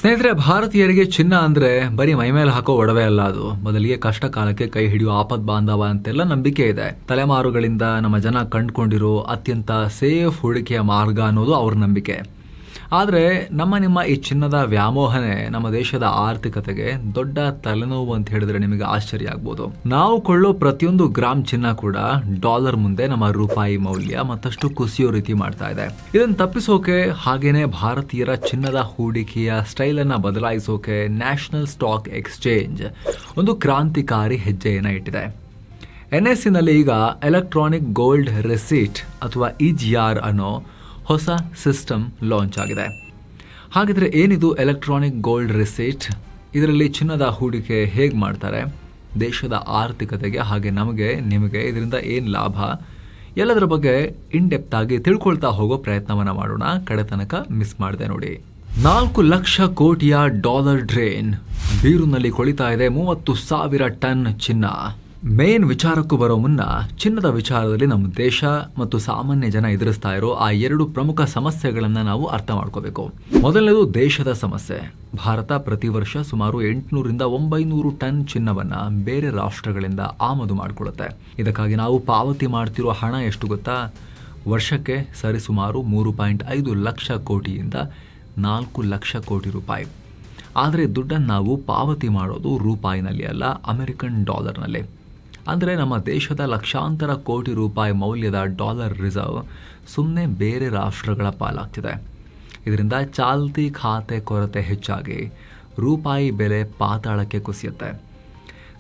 ಸ್ನೇಹಿತರೆ, ಭಾರತೀಯರಿಗೆ ಚಿನ್ನ ಅಂದ್ರೆ ಬರೀ ಮೈಮೇಲೆ ಹಾಕೋ ಒಡವೆ ಅಲ್ಲ, ಅದು ಬದಲಿಗೆ ಕಷ್ಟ ಕಾಲಕ್ಕೆ ಕೈ ಹಿಡಿಯೋ ಆಪದ್ ಬಾಂಧವ ಅಂತೆಲ್ಲ ನಂಬಿಕೆ ಇದೆ. ತಲೆಮಾರುಗಳಿಂದ ನಮ್ಮ ಜನ ಕಂಡುಕೊಂಡಿರೋ ಅತ್ಯಂತ ಸೇಫ್ ಹೂಡಿಕೆಯ ಮಾರ್ಗ ಅನ್ನೋದು ಅವ್ರ ನಂಬಿಕೆ. ಆದರೆ ನಿಮ್ಮ ಈ ಚಿನ್ನದ ವ್ಯಾಮೋಹನೆ ನಮ್ಮ ದೇಶದ ಆರ್ಥಿಕತೆಗೆ ದೊಡ್ಡ ತಲೆನೋವು ಅಂತ ಹೇಳಿದ್ರೆ ನಿಮಗೆ ಆಶ್ಚರ್ಯ ಆಗ್ಬೋದು. ನಾವು ಕೊಳ್ಳೋ ಪ್ರತಿಯೊಂದು ಗ್ರಾಮ್ ಚಿನ್ನ ಕೂಡ ಡಾಲರ್ ಮುಂದೆ ನಮ್ಮ ರೂಪಾಯಿ ಮೌಲ್ಯ ಮತ್ತಷ್ಟು ಕುಸಿಯೋ ರೀತಿ ಮಾಡ್ತಾ ಇದೆ. ಇದನ್ನು ತಪ್ಪಿಸೋಕೆ ಹಾಗೇನೆ ಭಾರತೀಯರ ಚಿನ್ನದ ಹೂಡಿಕೆಯ ಸ್ಟೈಲ್ ಅನ್ನ ಬದಲಾಯಿಸೋಕೆ ನ್ಯಾಷನಲ್ ಸ್ಟಾಕ್ ಎಕ್ಸ್ಚೇಂಜ್ ಒಂದು ಕ್ರಾಂತಿಕಾರಿ ಹೆಜ್ಜೆಯನ್ನ ಇಟ್ಟಿದೆ. NSE ನಲ್ಲಿ ಈಗ ಎಲೆಕ್ಟ್ರಾನಿಕ್ ಗೋಲ್ಡ್ ರೆಸೀಟ್ ಅಥವಾ EGR ಅನ್ನೋ ಹೊಸ ಸಿಸ್ಟಮ್ ಲಾಂಚ್ ಆಗಿದೆ. ಹಾಗಿದ್ರೆ ಏನಿದು ಎಲೆಕ್ಟ್ರಾನಿಕ್ ಗೋಲ್ಡ್ ರಿಸೀಟ್? ಇದರಲ್ಲಿ ಚಿನ್ನದ ಹೂಡಿಕೆ ಹೇಗೆ ಮಾಡ್ತಾರೆ, ದೇಶದ ಆರ್ಥಿಕತೆಗೆ ಹಾಗೆ ನಿಮಗೆ ಇದರಿಂದ ಏನು ಲಾಭ, ಎಲ್ಲದರ ಬಗ್ಗೆ ಇನ್ ಡೆಪ್ತ್ ಆಗಿ ತಿಳ್ಕೊಳ್ತಾ ಹೋಗೋ ಪ್ರಯತ್ನವನ್ನ ಮಾಡೋಣ. ಕಡೆ ತನಕ ಮಿಸ್ ಮಾಡದೆ ನೋಡಿ. 4 ಲಕ್ಷ ಕೋಟಿಯ ಡಾಲರ್ ಡ್ರೇನ್, ಬೀರುನಲ್ಲಿ ಕೊಳಿತಾ ಇದೆ 30,000 ಟನ್ ಚಿನ್ನ. ಮೇನ್ ವಿಚಾರಕ್ಕೂ ಬರೋ ಮುನ್ನ ಚಿನ್ನದ ವಿಚಾರದಲ್ಲಿ ನಮ್ಮ ದೇಶ ಮತ್ತು ಸಾಮಾನ್ಯ ಜನ ಎದುರಿಸ್ತಾ ಇರೋ ಆ 2 ಪ್ರಮುಖ ಸಮಸ್ಯೆಗಳನ್ನ ನಾವು ಅರ್ಥ ಮಾಡ್ಕೋಬೇಕು. ಮೊದಲನೇದು ದೇಶದ ಸಮಸ್ಯೆ. ಭಾರತ ಪ್ರತಿ ವರ್ಷ ಸುಮಾರು 800-900 ಟನ್ ಚಿನ್ನವನ್ನ ಬೇರೆ ರಾಷ್ಟ್ರಗಳಿಂದ ಆಮದು ಮಾಡಿಕೊಳ್ಳುತ್ತೆ. ಇದಕ್ಕಾಗಿ ನಾವು ಪಾವತಿ ಮಾಡ್ತಿರೋ ಹಣ ಎಷ್ಟು ಗೊತ್ತಾ? ವರ್ಷಕ್ಕೆ ಸರಿಸುಮಾರು 3.5 ಲಕ್ಷ ಕೋಟಿಯಿಂದ 4 ಲಕ್ಷ ಕೋಟಿ ರೂಪಾಯಿ. ಆದರೆ ದುಡ್ಡನ್ನು ನಾವು ಪಾವತಿ ಮಾಡೋದು ರೂಪಾಯಿನಲ್ಲಿ ಅಲ್ಲ, ಅಮೆರಿಕನ್ ಡಾಲರ್ನಲ್ಲಿ. ಅಂದರೆ ನಮ್ಮ ದೇಶದ ಲಕ್ಷಾಂತರ ಕೋಟಿ ರೂಪಾಯಿ ಮೌಲ್ಯದ ಡಾಲರ್ ರಿಸರ್ವ್ ಸುಮ್ಮನೆ ಬೇರೆ ರಾಷ್ಟ್ರಗಳ ಪಾಲಾಗ್ತಿದೆ. ಇದರಿಂದ ಚಾಲ್ತಿ ಖಾತೆ ಕೊರತೆ ಹೆಚ್ಚಾಗಿ ರೂಪಾಯಿ ಬೆಲೆ ಪಾತಾಳಕ್ಕೆ ಕುಸಿಯುತ್ತೆ.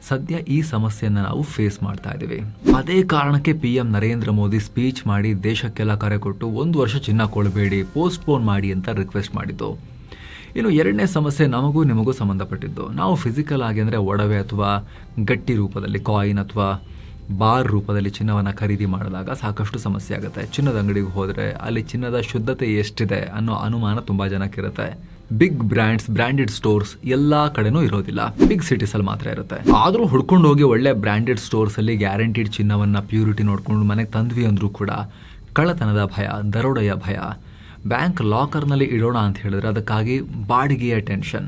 ಸದ್ಯ ಈ ಸಮಸ್ಯೆಯನ್ನು ನಾವು ಫೇಸ್ ಮಾಡ್ತಾ ಇದ್ದೀವಿ. ಅದೇ ಕಾರಣಕ್ಕೆ PM ನರೇಂದ್ರ ಮೋದಿ ಸ್ಪೀಚ್ ಮಾಡಿ ದೇಶಕ್ಕೆಲ್ಲ ಕರೆ ಕೊಟ್ಟು 1 ವರ್ಷ ಚಿನ್ನ ಕೊಳ್ಳಬೇಡಿ, ಪೋಸ್ಟ್ಪೋನ್ ಮಾಡಿ ಅಂತ ರಿಕ್ವೆಸ್ಟ್ ಮಾಡಿದ್ದು. ಇನ್ನು ಎರಡನೇ ಸಮಸ್ಯೆ ನಮಗೂ ನಿಮಗೂ ಸಂಬಂಧಪಟ್ಟಿದ್ದು. ನಾವು ಫಿಸಿಕಲ್ ಆಗಿ ಅಂದರೆ ಒಡವೆ ಅಥವಾ ಗಟ್ಟಿ ರೂಪದಲ್ಲಿ ಕಾಯಿನ್ ಅಥವಾ ಬಾರ್ ರೂಪದಲ್ಲಿ ಚಿನ್ನವನ್ನು ಖರೀದಿ ಮಾಡಿದಾಗ ಸಾಕಷ್ಟು ಸಮಸ್ಯೆ ಆಗುತ್ತೆ. ಚಿನ್ನದ ಅಂಗಡಿಗೆ ಹೋದರೆ ಅಲ್ಲಿ ಚಿನ್ನದ ಶುದ್ಧತೆ ಎಷ್ಟಿದೆ ಅನ್ನೋ ಅನುಮಾನ ತುಂಬ ಜನಕ್ಕಿರುತ್ತೆ. ಬಿಗ್ ಬ್ರ್ಯಾಂಡೆಡ್ ಸ್ಟೋರ್ಸ್ ಎಲ್ಲ ಕಡೆನೂ ಇರೋದಿಲ್ಲ, ಬಿಗ್ ಸಿಟೀಸಲ್ಲಿ ಮಾತ್ರ ಇರುತ್ತೆ. ಆದರೂ ಹುಡ್ಕೊಂಡು ಹೋಗಿ ಒಳ್ಳೆ ಬ್ರ್ಯಾಂಡೆಡ್ ಸ್ಟೋರ್ಸಲ್ಲಿ ಗ್ಯಾರಂಟಿಡ್ ಚಿನ್ನವನ್ನು ಪ್ಯೂರಿಟಿ ನೋಡ್ಕೊಂಡು ಮನೆಗೆ ತಂದ್ವಿ ಅಂದರೂ ಕೂಡ ಕಳ್ಳತನದ ಭಯ, ದರೋಡೆಯ ಭಯ. ಬ್ಯಾಂಕ್ ಲಾಕರ್ನಲ್ಲಿ ಇಡೋಣ ಅಂತ ಹೇಳಿದ್ರೆ ಅದಕ್ಕಾಗಿ ಬಾಡಿಗೆಯ ಟೆನ್ಷನ್.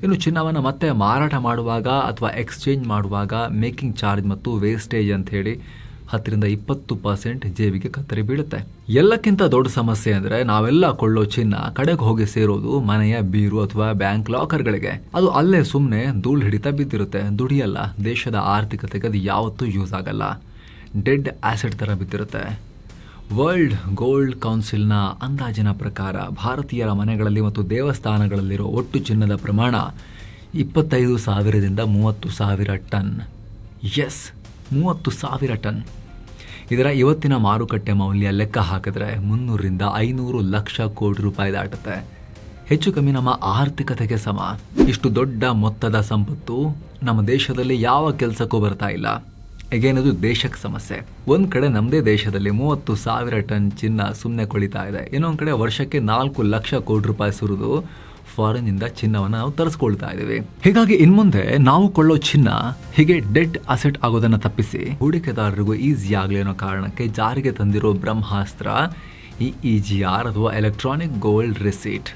ಇನ್ನು ಚಿನ್ನವನ್ನು ಮತ್ತೆ ಮಾರಾಟ ಮಾಡುವಾಗ ಅಥವಾ ಎಕ್ಸ್ಚೇಂಜ್ ಮಾಡುವಾಗ ಮೇಕಿಂಗ್ ಚಾರ್ಜ್ ಮತ್ತು ವೇಸ್ಟೇಜ್ ಅಂತ ಹೇಳಿ 10-20% ಜೇಬಿಗೆ ಕತ್ತರಿ ಬೀಳುತ್ತೆ. ಎಲ್ಲಕ್ಕಿಂತ ದೊಡ್ಡ ಸಮಸ್ಯೆ ಅಂದರೆ ನಾವೆಲ್ಲ ಕೊಳ್ಳೋ ಚಿನ್ನ ಕಡೆಗೆ ಹೋಗಿ ಸೇರೋದು ಮನೆಯ ಬೀರು ಅಥವಾ ಬ್ಯಾಂಕ್ ಲಾಕರ್ಗಳಿಗೆ. ಅದು ಅಲ್ಲೇ ಸುಮ್ಮನೆ ಧೂಳು ಹಿಡಿತಾ ಬಿದ್ದಿರುತ್ತೆ, ದುಡಿಯಲ್ಲ. ದೇಶದ ಆರ್ಥಿಕತೆಗೆ ಅದು ಯಾವತ್ತೂ ಯೂಸ್ ಆಗಲ್ಲ, ಡೆಡ್ ಆಸೆಟ್ ಥರ ಬಿದ್ದಿರುತ್ತೆ. ವರ್ಲ್ಡ್ ಗೋಲ್ಡ್ ಕೌನ್ಸಿಲ್ನ ಅಂದಾಜಿನ ಪ್ರಕಾರ ಭಾರತೀಯರ ಮನೆಗಳಲ್ಲಿ ಮತ್ತು ದೇವಸ್ಥಾನಗಳಲ್ಲಿರೋ ಒಟ್ಟು ಚಿನ್ನದ ಪ್ರಮಾಣ 25,000-30,000 ಟನ್. S, 30,000 ton. ಇದರ ಇವತ್ತಿನ ಮಾರುಕಟ್ಟೆ ಮೌಲ್ಯ ಲೆಕ್ಕ ಹಾಕಿದ್ರೆ 300-500 ಲಕ್ಷ ಕೋಟಿ ರೂಪಾಯಿ ದಾಟುತ್ತೆ. ಹೆಚ್ಚು ಕಮ್ಮಿ ನಮ್ಮ ಆರ್ಥಿಕತೆಗೆ ಸಮ. ಇಷ್ಟು ದೊಡ್ಡ ಮೊತ್ತದ ಸಂಪತ್ತು ನಮ್ಮ ದೇಶದಲ್ಲಿ ಯಾವ ಕೆಲಸಕ್ಕೂ ಬರ್ತಾ ಇಲ್ಲ. ಈಗೇನದು ದೇಶಕ್ಕೆ ಸಮಸ್ಯೆ. ಒಂದು ಕಡೆ ನಮ್ಮದೇ ದೇಶದಲ್ಲಿ 30,000 ಟನ್ ಚಿನ್ನ ಸುಮ್ಮನೆ ಕೊಳಿತಾ ಇದೆ. ಇನ್ನೊಂದು ಕಡೆ ವರ್ಷಕ್ಕೆ 4 ಲಕ್ಷ ಕೋಟಿ ರೂಪಾಯಿ ಸುರಿದು ಫಾರಿನ್ನಿಂದ ಚಿನ್ನವನ್ನು ನಾವು ತರಿಸ್ಕೊಳ್ತಾ ಇದ್ದೀವಿ. ಹೀಗಾಗಿ ಇನ್ಮುಂದೆ ನಾವು ಕೊಳ್ಳೋ ಚಿನ್ನ ಹೀಗೆ ಡೆಡ್ ಅಸೆಟ್ ಆಗೋದನ್ನು ತಪ್ಪಿಸಿ ಹೂಡಿಕೆದಾರರಿಗೂ ಈಸಿ ಆಗಲಿ ಅನ್ನೋ ಕಾರಣಕ್ಕೆ ಜಾರಿಗೆ ತಂದಿರೋ ಬ್ರಹ್ಮಾಸ್ತ್ರ ಈ EGR ಅಥವಾ ಎಲೆಕ್ಟ್ರಾನಿಕ್ ಗೋಲ್ಡ್ ರಿಸೀಟ್.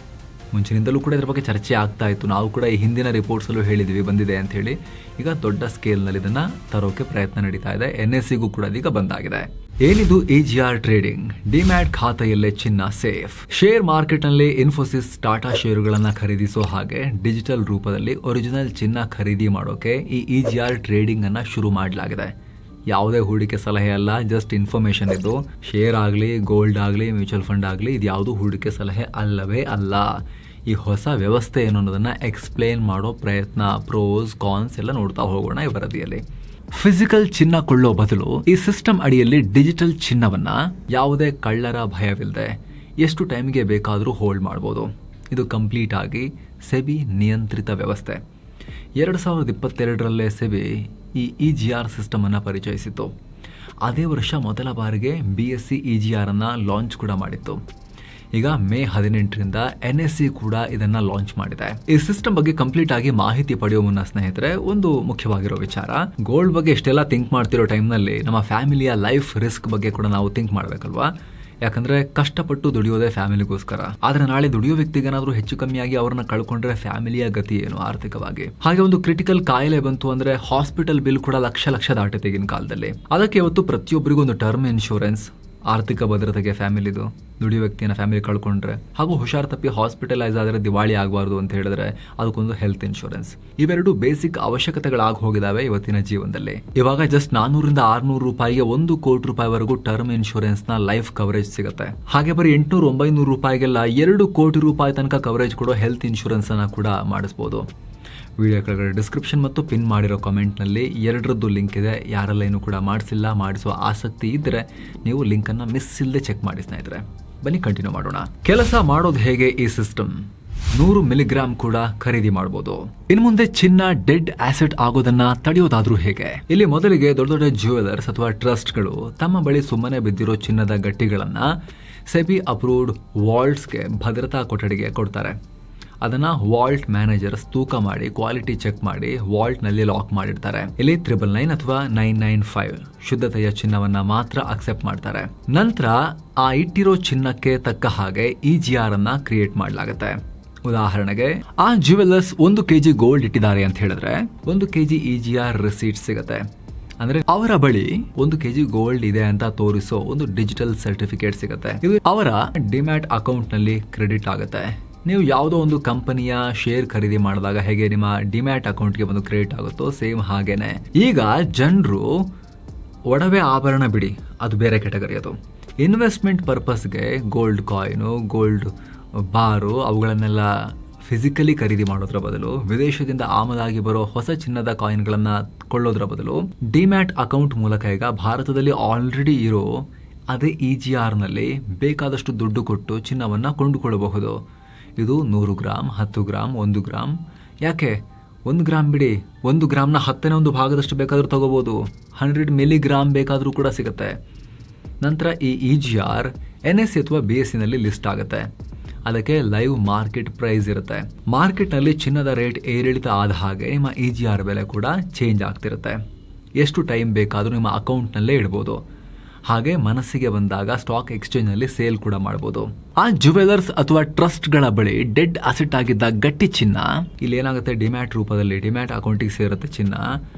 ಮುಂಚಿನಿಂದಲೂ ಕೂಡ ಇದರ ಬಗ್ಗೆ ಚರ್ಚೆ ಆಗ್ತಾ ಇತ್ತು. ನಾವು ಕೂಡ ಈ ಹಿಂದಿನ ರಿಪೋರ್ಟ್ಸಲ್ಲೂ ಹೇಳಿದ್ವಿ ಬಂದಿದೆ ಅಂತ ಹೇಳಿ. ಈಗ ದೊಡ್ಡ ಸ್ಕೇಲ್ನಲ್ಲಿ ಇದನ್ನು ತರೋಕೆ ಪ್ರಯತ್ನ ನಡೀತಾ ಇದೆ. NSEಗೂ ಕೂಡ ಇದೀಗ ಬಂದಾಗಿದೆ. ಏನಿದು EGR ಟ್ರೇಡಿಂಗ್? ಡಿಮ್ಯಾಟ್ ಖಾತೆಯಲ್ಲೇ ಚಿನ್ನ ಸೇಫ್. ಶೇರ್ ಮಾರ್ಕೆಟ್ನಲ್ಲಿ ಇನ್ಫೋಸಿಸ್, ಟಾಟಾ ಷೇರುಗಳನ್ನು ಖರೀದಿಸೋ ಹಾಗೆ ಡಿಜಿಟಲ್ ರೂಪದಲ್ಲಿ ಒರಿಜಿನಲ್ ಚಿನ್ನ ಖರೀದಿ ಮಾಡೋಕೆ ಈ EGR ಟ್ರೇಡಿಂಗ್ ಅನ್ನ ಶುರು ಮಾಡಲಾಗಿದೆ. ಯಾವುದೇ ಹೂಡಿಕೆ ಸಲಹೆ ಅಲ್ಲ, ಜಸ್ಟ್ ಇನ್ಫಾರ್ಮೇಷನ್. ಇದು ಶೇರ್ ಆಗಲಿ, ಗೋಲ್ಡ್ ಆಗಲಿ, ಮ್ಯೂಚುವಲ್ ಫಂಡ್ ಆಗಲಿ, ಇದು ಯಾವುದು ಹೂಡಿಕೆ ಸಲಹೆ ಅಲ್ಲವೇ ಅಲ್ಲ. ಈ ಹೊಸ ವ್ಯವಸ್ಥೆ ಏನು ಅನ್ನೋದನ್ನು ಎಕ್ಸ್ಪ್ಲೇನ್ ಮಾಡೋ ಪ್ರಯತ್ನ, ಪ್ರೋಸ್ ಕಾನ್ಸ್ ಎಲ್ಲ ನೋಡ್ತಾ ಹೋಗೋಣ ಈ ವರದಿಯಲ್ಲಿ. ಫಿಸಿಕಲ್ ಚಿನ್ನ ಕೊಳ್ಳೋ ಬದಲು ಈ ಸಿಸ್ಟಮ್ ಅಡಿಯಲ್ಲಿ ಡಿಜಿಟಲ್ ಚಿನ್ನವನ್ನ ಯಾವುದೇ ಕಳ್ಳರ ಭಯವಿಲ್ಲದೆ ಎಷ್ಟು ಟೈಮ್ಗೆ ಬೇಕಾದರೂ ಹೋಲ್ಡ್ ಮಾಡ್ಬೋದು. ಇದು ಕಂಪ್ಲೀಟ್ ಆಗಿ ಸೆಬಿ ನಿಯಂತ್ರಿತ ವ್ಯವಸ್ಥೆ. 2022ರಲ್ಲೇ ಸೆಬಿ ಈ EGR ಸಿಸ್ಟಮ್ ಅನ್ನು ಪರಿಚಯಿಸಿತ್ತು. ಅದೇ ವರ್ಷ ಮೊದಲ ಬಾರಿಗೆ BSE EGR ಅನ್ನು ಲಾಂಚ್ ಕೂಡ ಮಾಡಿತ್ತು. ಈಗ ಮೇ 18ರಿಂದ NSE ಕೂಡ ಇದನ್ನ ಲಾಂಚ್ ಮಾಡಿದೆ. ಈ ಸಿಸ್ಟಮ್ ಬಗ್ಗೆ ಕಂಪ್ಲೀಟ್ ಆಗಿ ಮಾಹಿತಿ ಪಡೆಯೋ ಮುನ್ನ ಸ್ನೇಹಿತರೆ, ಒಂದು ಮುಖ್ಯವಾಗಿರೋ ವಿಚಾರ, ಗೋಲ್ಡ್ ಬಗ್ಗೆ ಎಷ್ಟೆಲ್ಲ ಥಿಂಕ್ ಮಾಡ್ತಿರೋ ಟೈಮ್ನಲ್ಲಿ ನಮ್ಮ ಫ್ಯಾಮಿಲಿಯ ಲೈಫ್ ರಿಸ್ಕ್ ಬಗ್ಗೆ ಕೂಡ ನಾವು ಥಿಂಕ್ ಮಾಡಬೇಕಲ್ವಾ. ಯಾಕಂದ್ರೆ ಕಷ್ಟಪಟ್ಟು ದುಡಿಯೋದೇ ಫ್ಯಾಮಿಲಿಗೋಸ್ಕರ. ಆದ್ರೆ ನಾಳೆ ದುಡಿಯೋ ವ್ಯಕ್ತಿಗೇನಾದ್ರೂ ಹೆಚ್ಚು ಕಮ್ಮಿಯಾಗಿ ಅವ್ರನ್ನ ಕಳ್ಕೊಂಡ್ರೆ ಫ್ಯಾಮಿಲಿಯ ಗತಿ ಏನು ಆರ್ಥಿಕವಾಗಿ? ಹಾಗೆ ಒಂದು ಕ್ರಿಟಿಕಲ್ ಕಾಯಿಲೆ ಬಂತು ಅಂದ್ರೆ ಹಾಸ್ಪಿಟಲ್ ಬಿಲ್ ಕೂಡ ಲಕ್ಷ ದಾಟುತ್ತೆ ಈಗಿನ ಕಾಲದಲ್ಲಿ. ಅದಕ್ಕೆ ಇವತ್ತು ಪ್ರತಿಯೊಬ್ಬರಿಗೂ ಒಂದು ಟರ್ಮ್ ಇನ್ಶೂರೆನ್ಸ್, ಆರ್ಥಿಕ ಭದ್ರತೆಗೆ ಫ್ಯಾಮಿಲಿದು, ದುಡಿಯೋ ವ್ಯಕ್ತಿನ ಫ್ಯಾಮಿಲಿ ಕಳ್ಕೊಂಡ್ರೆ ಹಾಗೂ ಹುಷಾರ್ ತಪ್ಪಿ ಹಾಸ್ಪಿಟಲೈಸ್ ಆದರೆ ದಿವಾಳಿ ಆಗಬಾರ್ದು ಅಂತ ಹೇಳಿದ್ರೆ ಅದಕ್ಕೊಂದು ಹೆಲ್ತ್ ಇನ್ಶೂರೆನ್ಸ್. ಇವೆರಡು ಬೇಸಿಕ್ ಅವಶ್ಯಕತೆಗಳಾಗಿ ಹೋಗಿದಾವೆ ಇವತ್ತಿನ ಜೀವನದಲ್ಲಿ. ಇವಾಗ ಜಸ್ಟ್ 400 ರಿಂದ 600 ರೂಪಾಯಿಗೆ 1 ಕೋಟಿ ರೂಪಾಯಿವರೆಗೂ ಟರ್ಮ್ ಇನ್ಶೂರೆನ್ಸ್ ನ ಲೈಫ್ ಕವರೇಜ್ ಸಿಗುತ್ತೆ. ಹಾಗೆ ಬರೀ 800-900 ರೂಪಾಯಿಗೆಲ್ಲ 2 ಕೋಟಿ ರೂಪಾಯಿ ತನಕ ಕವರೇಜ್ ಕೊಡೋ ಹೆಲ್ತ್ ಇನ್ಶೂರೆನ್ಸ್ ಅನ್ನ ಕೂಡ ಮಾಡಿಸಬಹುದು. ವಿಡಿಯೋ ಕೆಳಗಡೆ ಡಿಸ್ಕ್ರಿಪ್ಷನ್ ಮತ್ತು ಪಿನ್ ಮಾಡಿರೋ ಕಾಮೆಂಟ್ನಲ್ಲಿ ಎರಡರದ್ದು ಲಿಂಕ್ ಇದೆ. ಯಾರೆಲ್ಲ ಏನು ಕೂಡ ಮಾಡಿಸಿಲ್ಲ, ಮಾಡಿಸುವ ಆಸಕ್ತಿ ಇದ್ದರೆ ನೀವು ಲಿಂಕನ್ನು ಮಿಸ್ ಇಲ್ಲದೆ ಚೆಕ್ ಮಾಡಿ ಸ್ನೇಹಿತರೆ. ಬನ್ನಿ ಕಂಟಿನ್ಯೂ ಮಾಡೋಣ. ಕೆಲಸ ಮಾಡೋದು ಹೇಗೆ ಈ ಸಿಸ್ಟಮ್? 100 ಮಿಲಿಗ್ರಾಮ್ ಕೂಡ ಖರೀದಿ ಮಾಡಬಹುದು. ಇನ್ನು ಮುಂದೆ ಚಿನ್ನ ಡೆಡ್ ಆಸೆಟ್ ಆಗೋದನ್ನ ತಡೆಯೋದಾದ್ರೂ ಹೇಗೆ? ಇಲ್ಲಿ ಮೊದಲಿಗೆ ದೊಡ್ಡ ದೊಡ್ಡ ಜ್ಯುವೆಲರ್ಸ್ ಅಥವಾ ಟ್ರಸ್ಟ್ಗಳು ತಮ್ಮ ಬಳಿ ಸುಮ್ಮನೆ ಬಿದ್ದಿರೋ ಚಿನ್ನದ ಗಟ್ಟಿಗಳನ್ನ ಸೆಬಿ ಅಪ್ರೂವ್ಡ್ ವಾಲ್ಟ್ಸ್ಗೆ, ಭದ್ರತಾ ಕೊಠಡಿಗೆ ಕೊಡ್ತಾರೆ. ಅದನ್ನ ವಾಲ್ಟ್ ಮ್ಯಾನೇಜರ್ಸ್ ತೂಕ ಮಾಡಿ ಕ್ವಾಲಿಟಿ ಚೆಕ್ ಮಾಡಿ ವಾಲ್ಟ್ ನಲ್ಲಿ ಲಾಕ್ ಮಾಡಿರ್ತಾರೆ. ಇಲ್ಲಿ 999 ಅಥವಾ 995 ಶುದ್ಧತೆಯ ಚಿನ್ನವನ್ನ ಮಾತ್ರ ಅಕ್ಸೆಪ್ಟ್ ಮಾಡ್ತಾರೆ. ನಂತರ ಆ ಇಟ್ಟಿರೋ ಚಿನ್ನಕ್ಕೆ ತಕ್ಕ ಹಾಗೆ EGR ಅನ್ನ ಕ್ರಿಯೇಟ್ ಮಾಡಲಾಗುತ್ತೆ. ಉದಾಹರಣೆಗೆ ಆ ಜ್ಯುವೆಲರ್ಸ್ 1 kg ಗೋಲ್ಡ್ ಇಟ್ಟಿದ್ದಾರೆ ಅಂತ ಹೇಳಿದ್ರೆ 1 kg EGR ರಿಸೀಟ್ ಸಿಗುತ್ತೆ. ಅಂದ್ರೆ ಅವರ ಬಳಿ 1 kg ಗೋಲ್ಡ್ ಇದೆ ಅಂತ ತೋರಿಸೋ ಒಂದು ಡಿಜಿಟಲ್ ಸರ್ಟಿಫಿಕೇಟ್ ಸಿಗುತ್ತೆ. ಇದು ಅವರ ಡಿಮ್ಯಾಟ್ ಅಕೌಂಟ್ ನಲ್ಲಿ ಕ್ರೆಡಿಟ್ ಆಗುತ್ತೆ. ನೀವು ಯಾವುದೋ ಒಂದು ಕಂಪನಿಯ ಶೇರ್ ಖರೀದಿ ಮಾಡಿದಾಗ ಹೇಗೆ ನಿಮ್ಮ ಡಿಮ್ಯಾಟ್ ಅಕೌಂಟ್ಗೆ ಬಂದು ಕ್ರೆಡಿಟ್ ಆಗುತ್ತೋ ಸೇಮ್ ಹಾಗೇನೆ ಈಗ ಜನರು ಒಡವೆ ಆಭರಣ ಬಿಡಿ, ಅದು ಬೇರೆ ಕ್ಯಾಟಗರಿ. ಅದು ಇನ್ವೆಸ್ಟ್ಮೆಂಟ್ ಪರ್ಪಸ್ಗೆ ಗೋಲ್ಡ್ ಕಾಯಿನು, ಗೋಲ್ಡ್ ಬಾರು ಅವುಗಳನ್ನೆಲ್ಲ ಫಿಸಿಕಲಿ ಖರೀದಿ ಮಾಡೋದ್ರ ಬದಲು ವಿದೇಶದಿಂದ ಆಮದಾಗಿ ಬರೋ ಹೊಸ ಚಿನ್ನದ ಕಾಯಿನ್ಗಳನ್ನ ಕೊಳ್ಳೋದ್ರ ಬದಲು ಡಿಮ್ಯಾಟ್ ಅಕೌಂಟ್ ಮೂಲಕ ಈಗ ಭಾರತದಲ್ಲಿ ಆಲ್ರೆಡಿ ಇರೋ ಅದೇ EGR ನಲ್ಲಿ ಬೇಕಾದಷ್ಟು ದುಡ್ಡು ಕೊಟ್ಟು ಚಿನ್ನವನ್ನ ಕೊಂಡುಕೊಳ್ಳಬಹುದು. ಇದು 100 ಗ್ರಾಮ್, 10 ಗ್ರಾಮ್, 1 ಗ್ರಾಮ್, ಯಾಕೆ 1 ಗ್ರಾಮ್ ಬಿಡಿ, 1 ಗ್ರಾಮ್ನ 10ನೇ ಭಾಗದಷ್ಟು ಬೇಕಾದ್ರೂ ತಗೋಬಹುದು. 100 ಮಿಲಿಗ್ರಾಮ್ ಬೇಕಾದ್ರೂ ಕೂಡ ಸಿಗುತ್ತೆ. ನಂತರ ಈ EGR NSE ಅಥವಾ BSE ನಲ್ಲಿ ಲಿಸ್ಟ್ ಆಗುತ್ತೆ. ಅದಕ್ಕೆ ಲೈವ್ ಮಾರ್ಕೆಟ್ ಪ್ರೈಸ್ ಇರುತ್ತೆ. ಮಾರ್ಕೆಟ್ ನಲ್ಲಿ ಚಿನ್ನದ ರೇಟ್ ಏರಿಳಿತ ಆದ ಹಾಗೆ ನಿಮ್ಮ EGR ಬೆಲೆ ಕೂಡ ಚೇಂಜ್ ಆಗ್ತಿರುತ್ತೆ. ಎಷ್ಟು ಟೈಮ್ ಬೇಕಾದ್ರೂ ನಿಮ್ಮ ಅಕೌಂಟ್ ನಲ್ಲೇ ಇಡಬಹುದು. ಹಾಗೆ ಮನಸ್ಸಿಗೆ ಬಂದಾಗ ಸ್ಟಾಕ್ ಎಕ್ಸ್ಚೇಂಜ್ ನಲ್ಲಿ ಸೇಲ್ ಕೂಡ ಮಾಡಬಹುದು. ಆ ಜ್ಯುವೆಲರ್ಸ್ ಅಥವಾ ಟ್ರಸ್ಟ್ ಗಳ ಬಳಿ ಡೆಡ್ ಅಸೆಟ್ ಆಗಿದ್ದ ಗಟ್ಟಿ ಚಿನ್ನ ಇಲ್ಲಿ ಏನಾಗುತ್ತೆ, ಡಿಮ್ಯಾಟ್ ರೂಪದಲ್ಲಿ ಡಿಮ್ಯಾಟ್ ಅಕೌಂಟಿಗೆ ಸೇರುತ್ತೆ ಚಿನ್ನ.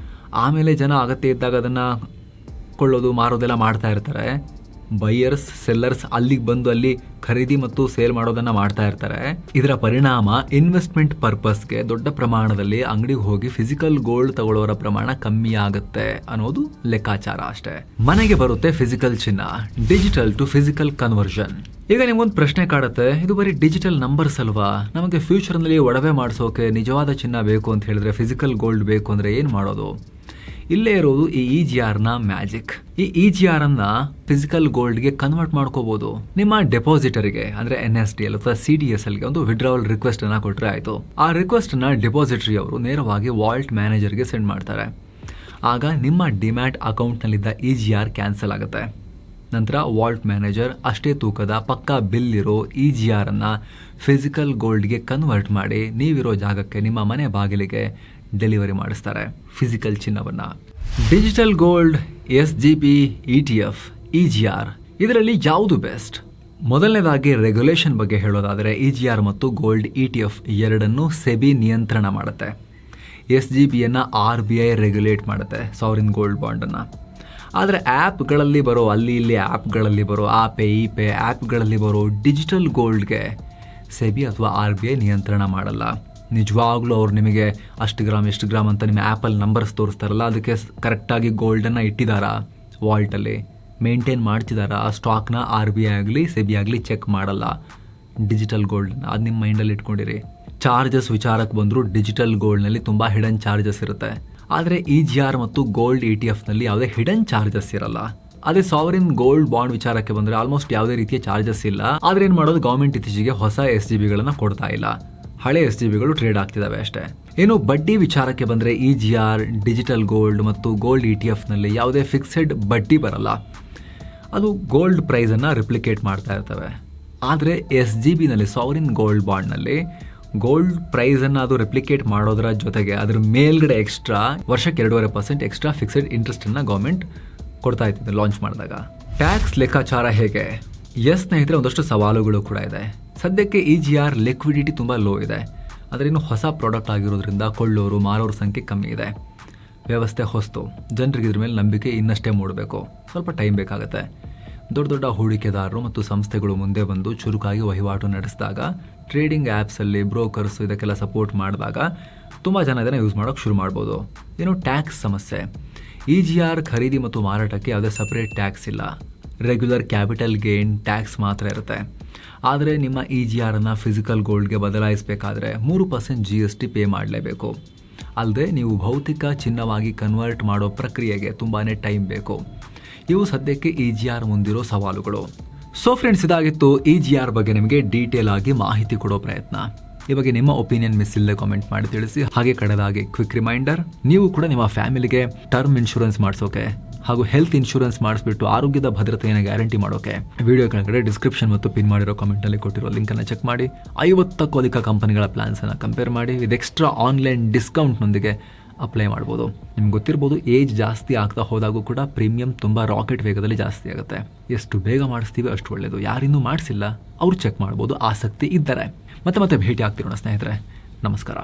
ಆಮೇಲೆ ಜನ ಅಗತ್ಯ ಇದ್ದಾಗ ಅದನ್ನ ಕೊಳ್ಳೋದು ಮಾರೋದೆಲ್ಲ ಮಾಡ್ತಾ ಇರ್ತಾರೆ. ಬೈಯರ್ಸ್ ಸೆಲ್ಲರ್ಸ್ ಅಲ್ಲಿಗೆ ಬಂದು ಅಲ್ಲಿ ಖರೀದಿ ಮತ್ತು ಸೇಲ್ ಮಾಡೋದನ್ನ ಮಾಡ್ತಾ ಇರ್ತಾರೆ. ಇದರ ಪರಿಣಾಮ ಇನ್ವೆಸ್ಟ್ಮೆಂಟ್ ಪರ್ಪಸ್ಗೆ ದೊಡ್ಡ ಪ್ರಮಾಣದಲ್ಲಿ ಅಂಗಡಿಗೆ ಹೋಗಿ ಫಿಸಿಕಲ್ ಗೋಲ್ಡ್ ತಗೊಳ್ಳೋರ ಪ್ರಮಾಣ ಕಮ್ಮಿ ಆಗುತ್ತೆ ಅನ್ನೋದು ಲೆಕ್ಕಾಚಾರ ಅಷ್ಟೇ. ಮನೆಗೆ ಬರುತ್ತೆ ಫಿಸಿಕಲ್ ಚಿನ್ನ, ಡಿಜಿಟಲ್ ಟು ಫಿಸಿಕಲ್ ಕನ್ವರ್ಷನ್. ಈಗ ನಿಮ್ಗೊಂದು ಪ್ರಶ್ನೆ ಕಾಡುತ್ತೆ, ಇದು ಬರೀ ಡಿಜಿಟಲ್ ನಂಬರ್ಸ್ ಅಲ್ವಾ? ನಮಗೆ ಫ್ಯೂಚರ್ ನಲ್ಲಿ ಒಡವೆ ಮಾಡಿಸೋಕೆ ನಿಜವಾದ ಚಿನ್ನ ಬೇಕು ಅಂತ ಹೇಳಿದ್ರೆ, ಫಿಸಿಕಲ್ ಗೋಲ್ಡ್ ಬೇಕು ಅಂದ್ರೆ ಏನ್ ಮಾಡೋದು? ಇಲ್ಲೇ ಇರೋದು ಈ EGR ನ ಮ್ಯಾಜಿಕ್. ಈ EGR ಅನ್ನ ಫಿಸಿಕಲ್ ಗೋಲ್ಡ್ಗೆ ಕನ್ವರ್ಟ್ ಮಾಡ್ಕೋಬಹುದು. ನಿಮ್ಮ ಡೆಪಾಸಿಟರಿಗೆ ಅಂದ್ರೆ NSDL ಅಥವಾ CDSL ಗೆ ಒಂದು ವಿಡ್ರಾವಲ್ ರಿಕ್ವೆಸ್ಟ್ ಅನ್ನ ಕೊಟ್ರೆ ಆಯ್ತು. ಆ ರಿಕ್ವೆಸ್ಟ್ ನ ಡೆಪಾಸಿಟರಿ ಅವರು ನೇರವಾಗಿ ವಾಲ್ಟ್ ಮ್ಯಾನೇಜರ್ಗೆ ಸೆಂಡ್ ಮಾಡ್ತಾರೆ. ಆಗ ನಿಮ್ಮ ಡಿಮ್ಯಾಟ್ ಅಕೌಂಟ್ ನಲ್ಲಿದ್ದ EGR ಕ್ಯಾನ್ಸಲ್ ಆಗುತ್ತೆ. ನಂತರ ವಾಲ್ಟ್ ಮ್ಯಾನೇಜರ್ ಅಷ್ಟೇ ತೂಕದ ಪಕ್ಕಾ ಬಿಲ್ ಇರೋ EGR ಅನ್ನ ಫಿಸಿಕಲ್ ಗೋಲ್ಡ್ಗೆ ಕನ್ವರ್ಟ್ ಮಾಡಿ ನೀವಿರೋ ಜಾಗಕ್ಕೆ ನಿಮ್ಮ ಮನೆ ಬಾಗಿಲಿಗೆ ಡೆಲಿವರಿ ಮಾಡಿಸ್ತಾರೆ ಫಿಸಿಕಲ್ ಚಿನ್ನವನ್ನ. Digital gold, SGB, ETF, EGR ಇದರಲ್ಲಿ ಯಾವುದು ಬೆಸ್ಟ್? ಮೊದಲನೇದಾಗಿ ರೆಗ್ಯುಲೇಷನ್ ಬಗ್ಗೆ ಹೇಳೋದಾದರೆ EGR ಮತ್ತು ಗೋಲ್ಡ್ ETF ಎರಡನ್ನೂ ಸೆಬಿ ನಿಯಂತ್ರಣ ಮಾಡುತ್ತೆ. SGBಯನ್ನು RBI ರೆಗ್ಯುಲೇಟ್ ಮಾಡುತ್ತೆ, ಸಾವರಿನ್ ಗೋಲ್ಡ್ ಬಾಂಡನ್ನು. ಆದರೆ ಆ್ಯಪ್ಗಳಲ್ಲಿ ಬರೋ ಅಲ್ಲಿ ಇಲ್ಲಿ ಆ್ಯಪ್ಗಳಲ್ಲಿ ಬರೋ ಆಪೆ ಈಪೆ ಆ್ಯಪ್ಗಳಲ್ಲಿ ಬರೋ ಡಿಜಿಟಲ್ ಗೋಲ್ಡ್ಗೆ ಸೆಬಿ ಅಥವಾ RBI ನಿಯಂತ್ರಣ ಮಾಡಲ್ಲ. ನಿಜವಾಗ್ಲೂ ಅವ್ರು ನಿಮಗೆ ಅಷ್ಟು ಗ್ರಾಮ್ ಎಷ್ಟು ಗ್ರಾಮ್ ಅಂತ ನಿಮ್ಮ ಆ್ಯಪಲ್ಲಿ ನಂಬರ್ಸ್ ತೋರಿಸ್ತಾರಲ್ಲ, ಅದಕ್ಕೆ ಕರೆಕ್ಟಾಗಿ ಗೋಲ್ಡನ್ನು ಇಟ್ಟಿದ್ದಾರಾ ವಾಲ್ಟಲ್ಲಿ ಮೇಂಟೈನ್ ಮಾಡ್ತಿದ್ದಾರಾ ಆ ಸ್ಟಾಕ್ನ RBI ಆಗಲಿ ಸೆಬಿ ಆಗಲಿ ಚೆಕ್ ಮಾಡಲ್ಲ. ಡಿಜಿಟಲ್ ಗೋಲ್ಡನ್ನ ಅದು ನಿಮ್ಮ ಮೈಂಡಲ್ಲಿ ಇಟ್ಕೊಂಡಿರಿ. ಚಾರ್ಜಸ್ ವಿಚಾರಕ್ಕೆ ಬಂದರೂ ಡಿಜಿಟಲ್ ಗೋಲ್ಡ್ನಲ್ಲಿ ತುಂಬ ಹಿಡನ್ ಚಾರ್ಜಸ್ ಇರುತ್ತೆ. ಆದರೆ EGR ಮತ್ತು ಗೋಲ್ಡ್ ETF ನಲ್ಲಿ ಯಾವುದೇ ಹಿಡನ್ ಚಾರ್ಜಸ್ ಇರಲ್ಲ. ಅದೇ ಸಾವರಿನ್ ಗೋಲ್ಡ್ ಬಾಂಡ್ ವಿಚಾರಕ್ಕೆ ಬಂದರೆ ಆಲ್ಮೋಸ್ಟ್ ಯಾವುದೇ ರೀತಿಯ ಚಾರ್ಜಸ್ ಇಲ್ಲ. ಆದರೆ ಏನು ಮಾಡೋದು, ಗೌರ್ಮೆಂಟ್ ಇತ್ತೀಚೆಗೆ ಹೊಸ SGBಗಳನ್ನು ಕೊಡ್ತಾ ಇಲ್ಲ, ಹಳೆ SGBಗಳು ಟ್ರೇಡ್ ಆಗ್ತಿದ್ದಾವೆ ಅಷ್ಟೇ. ಇನ್ನು ಬಡ್ಡಿ ವಿಚಾರಕ್ಕೆ ಬಂದರೆ EGR, ಡಿಜಿಟಲ್ ಗೋಲ್ಡ್ ಮತ್ತು ಗೋಲ್ಡ್ ETF ನಲ್ಲಿ ಯಾವುದೇ ಫಿಕ್ಸೆಡ್ ಬಡ್ಡಿ ಬರಲ್ಲ. ಅದು ಗೋಲ್ಡ್ ಪ್ರೈಸನ್ನು ರಿಪ್ಲಿಕೇಟ್ ಮಾಡ್ತಾ ಇರ್ತವೆ. ಆದರೆ SGB ನಲ್ಲಿ ಸಾವರಿನ್ ಗೋಲ್ಡ್ ಬಾಂಡ್ನಲ್ಲಿ ಗೋಲ್ಡ್ ಪ್ರೈಸನ್ನು ಅದು ರೆಪ್ಲಿಕೇಟ್ ಮಾಡೋದರ ಜೊತೆಗೆ ಅದರ ಮೇಲ್ಗಡೆ ಎಕ್ಸ್ಟ್ರಾ ವರ್ಷಕ್ಕೆ 2.5% ಎಕ್ಸ್ಟ್ರಾ ಫಿಕ್ಸೆಡ್ ಇಂಟ್ರೆಸ್ಟನ್ನು ಗೌರ್ಮೆಂಟ್ ಕೊಡ್ತಾ ಇತ್ತು ಲಾಂಚ್ ಮಾಡಿದಾಗ. ಟ್ಯಾಕ್ಸ್ ಲೆಕ್ಕಾಚಾರ ಹೇಗೆ? ಎಸ್ ಸ್ನೇಹಿತರೆ, ಒಂದಷ್ಟು ಸವಾಲುಗಳು ಕೂಡ ಇದೆ. ಸದ್ಯಕ್ಕೆ EGR ಲಿಕ್ವಿಡಿಟಿ ತುಂಬ ಲೋ ಇದೆ. ಆದರೆ ಇನ್ನು ಹೊಸ ಪ್ರಾಡಕ್ಟ್ ಆಗಿರೋದ್ರಿಂದ ಕೊಳ್ಳೋರು ಮಾರೋರ ಸಂಖ್ಯೆ ಕಮ್ಮಿ ಇದೆ. ವ್ಯವಸ್ಥೆ ಹೊಸ್ತು, ಜನರಿಗೆ ಇದ್ರ ಮೇಲೆ ನಂಬಿಕೆ ಇನ್ನಷ್ಟೇ ಮೂಡಬೇಕು. ಸ್ವಲ್ಪ ಟೈಮ್ ಬೇಕಾಗುತ್ತೆ. ದೊಡ್ಡ ದೊಡ್ಡ ಹೂಡಿಕೆದಾರರು ಮತ್ತು ಸಂಸ್ಥೆಗಳು ಮುಂದೆ ಬಂದು ಚುರುಕಾಗಿ ವಹಿವಾಟು ನಡೆಸಿದಾಗ, ಟ್ರೇಡಿಂಗ್ ಆ್ಯಪ್ಸಲ್ಲಿ ಬ್ರೋಕರ್ಸ್ ಇದಕ್ಕೆಲ್ಲ ಸಪೋರ್ಟ್ ಮಾಡಿದಾಗ ತುಂಬ ಜನ ಇದನ್ನು ಯೂಸ್ ಮಾಡೋಕ್ಕೆ ಶುರು ಮಾಡ್ಬೋದು. ಇನ್ನು ಟ್ಯಾಕ್ಸ್ ಸಮಸ್ಯೆ. EGR ಖರೀದಿ ಮತ್ತು ಮಾರಾಟಕ್ಕೆ ಯಾವುದೇ ಸಪ್ರೇಟ್ ಟ್ಯಾಕ್ಸ್ ಇಲ್ಲ. ರೆಗ್ಯುಲರ್ ಕ್ಯಾಪಿಟಲ್ ಗೇನ್ ಟ್ಯಾಕ್ಸ್ ಮಾತ್ರ ಇರುತ್ತೆ. ಆದರೆ ನಿಮ್ಮ EGRನ್ನು ಫಿಸಿಕಲ್ ಗೋಲ್ಡ್ಗೆ ಬದಲಾಯಿಸಬೇಕಾದ್ರೆ 3% GST ಪೇ ಮಾಡಲೇಬೇಕು. ಅಲ್ಲದೆ ನೀವು ಭೌತಿಕ ಚಿನ್ನವಾಗಿ ಕನ್ವರ್ಟ್ ಮಾಡೋ ಪ್ರಕ್ರಿಯೆಗೆ ತುಂಬಾ ಟೈಮ್ ಬೇಕು. ಇವು ಸದ್ಯಕ್ಕೆ EGR ಮುಂದಿರೋ ಸವಾಲುಗಳು. ಸೊ ಫ್ರೆಂಡ್ಸ್, ಇದಾಗಿತ್ತು EGR ಬಗ್ಗೆ ನಿಮಗೆ ಡೀಟೇಲ್ ಆಗಿ ಮಾಹಿತಿ ಕೊಡೋ ಪ್ರಯತ್ನ. ಈ ಬಗ್ಗೆ ನಿಮ್ಮ ಒಪಿನಿಯನ್ ಮಿಸ್ ಇಲ್ಲದೆ ಕಾಮೆಂಟ್ ಮಾಡಿ ತಿಳಿಸಿ. ಹಾಗೆ ಕಡೆದಾಗಿ ಕ್ವಿಕ್ ರಿಮೈಂಡರ್, ನೀವು ಕೂಡ ನಿಮ್ಮ ಫ್ಯಾಮಿಲಿಗೆ ಟರ್ಮ್ ಇನ್ಶೂರೆನ್ಸ್ ಮಾಡಿಸೋಕೆ ಹಾಗೂ ಹೆಲ್ತ್ ಇನ್ಶೂರೆನ್ಸ್ ಮಾಡಿಸ್ಬಿಟ್ಟು ಆರೋಗ್ಯದ ಭದ್ರತೆಯನ್ನು ಗ್ಯಾರಂಟಿ ಮಾಡೋಕೆ ವಿಡಿಯೋ ಕೆಳಗಡೆ ಡಿಸ್ಕ್ರಿಪ್ಷನ್ ಮತ್ತು ಪಿನ್ ಮಾಡಿರೋ ಕಾಮೆಂಟಲ್ಲಿ ಕೊಟ್ಟಿರೋ ಲಿಂಕನ್ನು ಚೆಕ್ ಮಾಡಿ 50ಕ್ಕೂ ಅಧಿಕ ಕಂಪನಿಗಳ ಪ್ಲಾನ್ಸನ್ನು ಕಂಪೇರ್ ಮಾಡಿ ವಿತ್ ಎಕ್ಸ್ಟ್ರಾ ಆನ್ಲೈನ್ ಡಿಸ್ಕೌಂಟ್ನೊಂದಿಗೆ ಅಪ್ಲೈ ಮಾಡ್ಬೋದು. ನಿಮ್ಗೆ ಗೊತ್ತಿರ್ಬೋದು, ಏಜ್ ಜಾಸ್ತಿ ಆಗ್ತಾ ಹೋದಾಗೂ ಕೂಡ ಪ್ರೀಮಿಯಂ ತುಂಬ ರಾಕೆಟ್ ವೇಗದಲ್ಲಿ ಜಾಸ್ತಿ ಆಗುತ್ತೆ. ಎಷ್ಟು ಬೇಗ ಮಾಡಿಸ್ತೀವಿ ಅಷ್ಟು ಒಳ್ಳೆಯದು. ಯಾರಿನ್ನೂ ಮಾಡಿಸಿಲ್ಲ ಅವ್ರು ಚೆಕ್ ಮಾಡ್ಬೋದು, ಆಸಕ್ತಿ ಇದ್ದರೆ. ಮತ್ತೆ ಭೇಟಿ ಆಗ್ತಿರೋಣ ಸ್ನೇಹಿತರೆ. ನಮಸ್ಕಾರ.